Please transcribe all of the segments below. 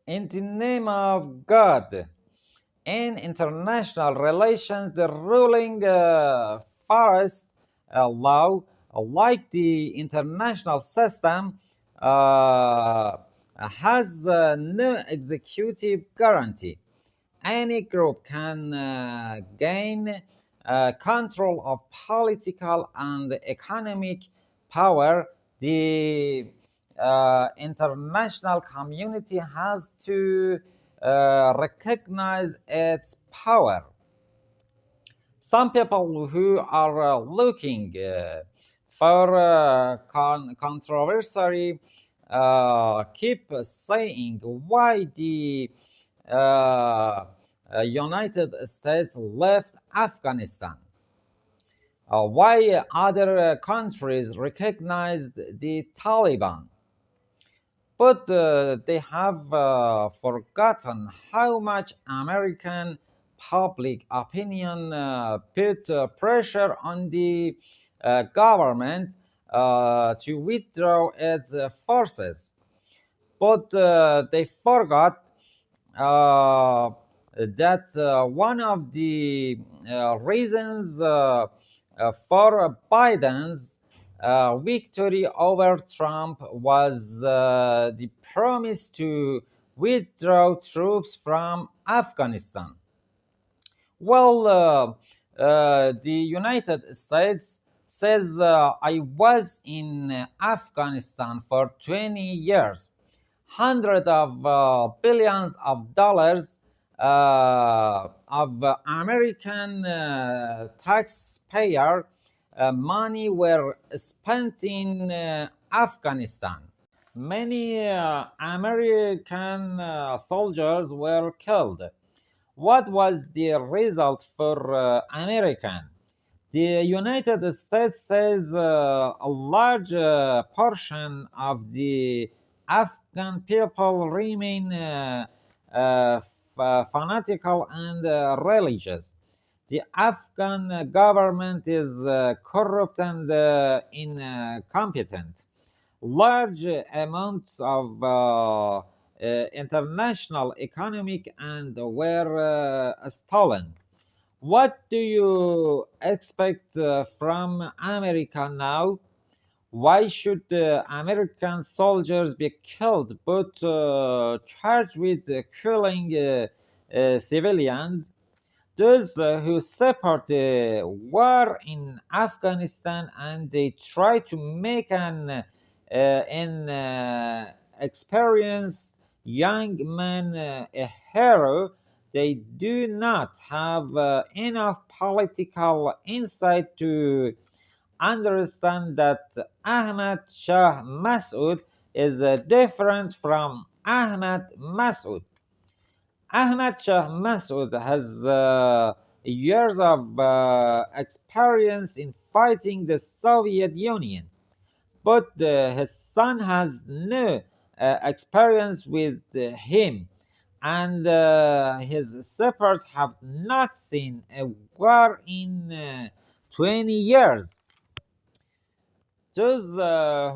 In the name of God, in international relations, the ruling forest law, like the international system, has no executive guarantee. Any group can gain control of political and economic power. The international community has to recognize its power. Some people who are looking for controversy keep saying why the United States left Afghanistan. Why other countries recognized the Taliban, but they have forgotten how much American public opinion put pressure on the government to withdraw its forces. But they forgot that one of the reasons for Biden's victory over Trump was the promise to withdraw troops from Afghanistan. Well, the United States says I was in Afghanistan for 20 years. Hundreds of billions of dollars of American taxpayer money were spent in Afghanistan. Many American soldiers were killed. What was the result for American? The United States says a large portion of the Afghan people remain fanatical and religious. The Afghan government is corrupt and incompetent. Large amounts of international economic and were stolen. What do you expect from America now? Why should American soldiers be killed but charged with killing civilians? Those who support the war in Afghanistan and they try to make an experienced young man a hero, they do not have enough political insight to understand that Ahmad Shah Massoud is different from Ahmad Massoud. Ahmad Shah Massoud has years of experience in fighting the Soviet Union, but his son has no experience with him, and his supporters have not seen a war in 20 years. Those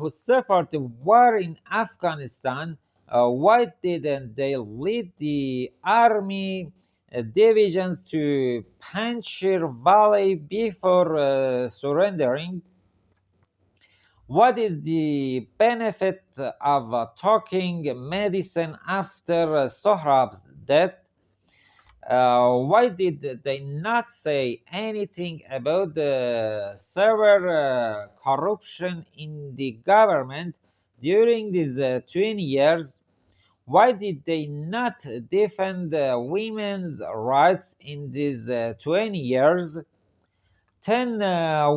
who support the war in Afghanistan, why didn't they lead the army divisions to Panjshir Valley before surrendering? What is the benefit of talking medicine after Sohrab's death? Why did they not say anything about the severe corruption in the government during these 20 years? Why did they not defend women's rights in these 20 years? 10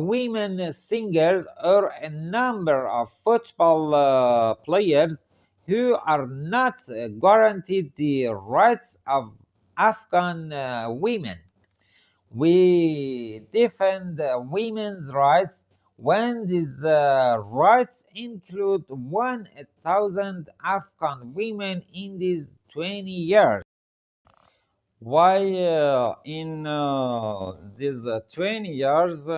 women singers or a number of football players who are not guaranteed the rights of Afghan women. We defend women's rights when these rights include 1,000 Afghan women in these 20 years. Why in these 20 years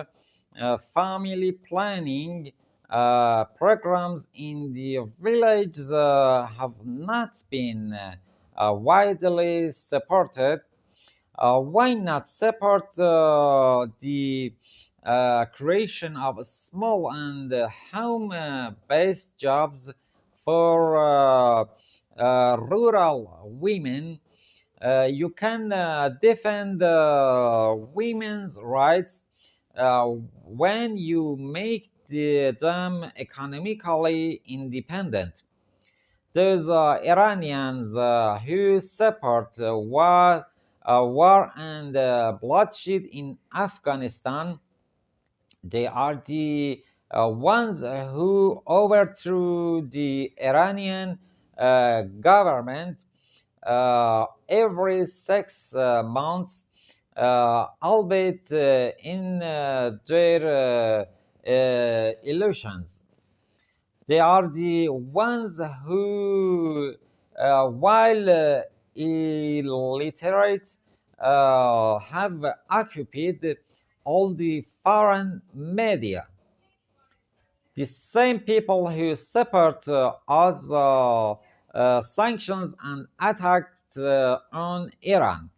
family planning programs in the villages have not been widely supported. Why not support the creation of small and home-based jobs for rural women? You can defend women's rights when you make them economically independent. Those Iranians who support war and bloodshed in Afghanistan, they are the ones who overthrew the Iranian government every 6 months, albeit in their illusions. They are the ones who, while illiterate, have occupied all the foreign media. The same people who support us sanctions and attacks on Iran,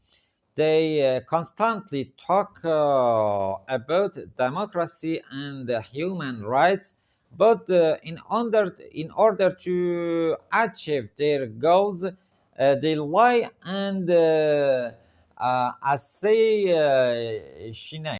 they constantly talk about democracy and human rights, but in order to achieve their goals, they lie and assassinate.